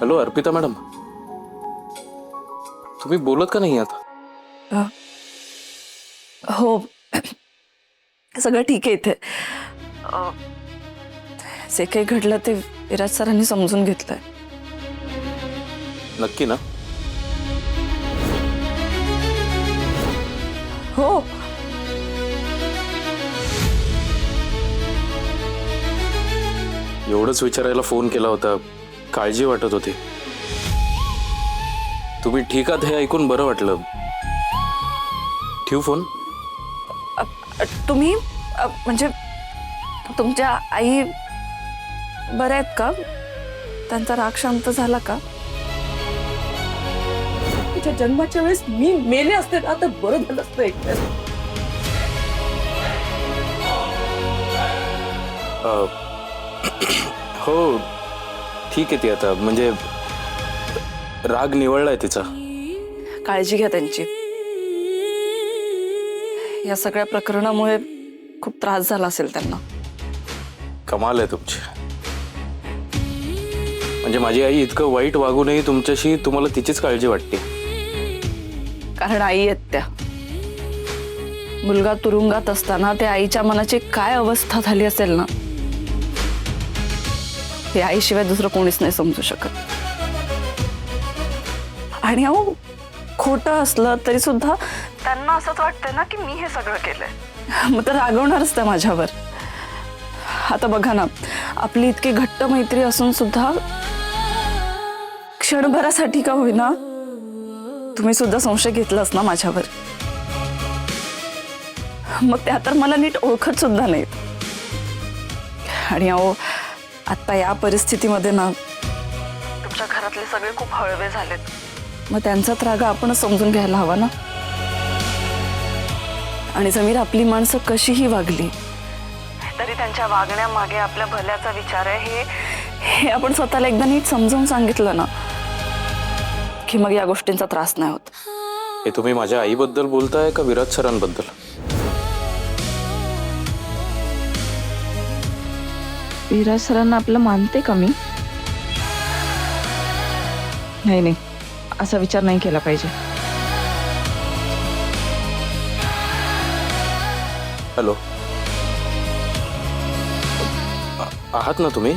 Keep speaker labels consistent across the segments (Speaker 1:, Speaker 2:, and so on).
Speaker 1: Hello Arpita madam, तुम्ही बोलत का नाही आता?
Speaker 2: हो सगळं ठीक आहे इथे. जे काही घडलं ते विराज सरांनी समजून घेतलंय.
Speaker 1: नक्की ना?
Speaker 2: हो
Speaker 1: एवढंच विचारायला फोन केला होता. काळजी वाटत होती. तुम्ही ठीक आहात हे ऐकून बरं वाटलं. ठेवू फोन?
Speaker 2: तुम्ही म्हणजे तुमच्या आई बऱ्या आहेत का? त्यांचा राग शांत झाला का?
Speaker 3: तिच्या जन्माच्या वेळेस मी मेले असते ना तर बरं झालं असतं एकतर.
Speaker 1: हो ठीक आहे ती आता, म्हणजे राग निवळलाय तिचा.
Speaker 2: काळजी घ्या त्यांची. या सगळ्या प्रकरणामुळे खूप त्रास झाला असेल त्यांना.
Speaker 1: कमाल आहे तुमची. म्हणजे माझी आई इतकं वाईट वागूनही तुमच्याशी तुम्हाला तिचीच काळजी वाटते.
Speaker 2: कारण आई आहेत त्या. मुलगा तुरुंगात असताना त्या आईच्या मनाची काय अवस्था झाली असेल ना, हे आईशिवाय दुसरं कोणीच नाही समजू शकत. आणि अहो खोटं असलं तरी सुद्धा त्यांना असंच वाटतंय ना की मी हे सगळं केलंय. मग तर रागवणारच त्या माझ्यावर. आता बघा ना, आपली इतकी घट्ट मैत्री असून सुद्धा क्षणभरासाठी का होईना तुम्ही सुद्धा संशय घेतलास ना माझ्यावर. मग त्या तर मला नीट ओळखत सुद्धा नाहीत. आणि अहो आता या परिस्थितीमध्ये ना तुमच्या घरातले सगळे खूप हळवे झालेत. मग त्यांचा त्राग आपणच समजून घ्यायला हवा ना. आणि समीर, आपली माणसं कशीही वागली तरी त्यांच्या वागण्यामागे आपल्या भल्याचा विचार आहे हे आपण स्वतःला एकदा नीट समजावून सांगितलं ना की मग या गोष्टींचा त्रास नाही होत.
Speaker 1: हे तुम्ही माझ्या आईबद्दल बोलताय का विराज सरांबद्दल?
Speaker 4: विराज सरांना आपलं मानते का मी? नाही, असा विचार नाही केला पाहिजे.
Speaker 1: हॅलो, आहात ना तुम्ही?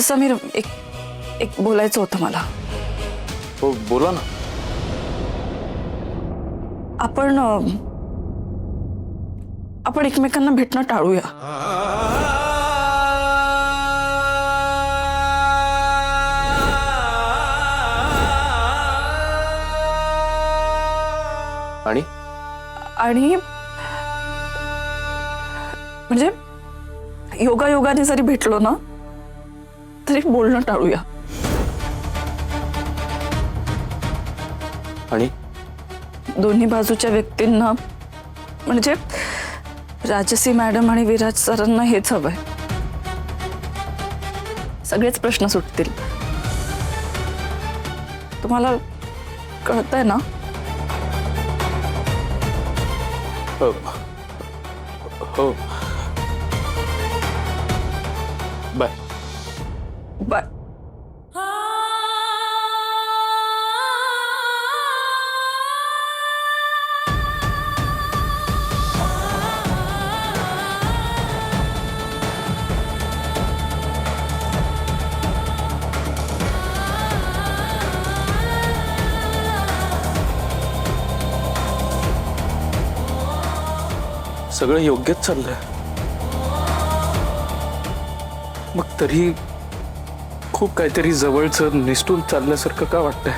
Speaker 2: समीर, एक बोलायचं होतं मला.
Speaker 1: हो बोला ना.
Speaker 2: आपण एकमेकांना भेटणं टाळूया. आणि म्हणजे योगायोगाने जरी भेटलो ना तरी बोलणं टाळूया.
Speaker 1: आणि
Speaker 2: दोन्ही बाजूच्या व्यक्तींना, म्हणजे राजसी मॅडम आणि विराज सरांना हेच हवंय. सगळेच प्रश्न सुटतील. तुम्हाला कळतंय ना?
Speaker 1: हो हो. Bye
Speaker 2: bye.
Speaker 1: सगळं योग्यच चाललंय. मग तरी खूप काहीतरी जवळचं निसटून चालल्यासारखं का वाटतंय?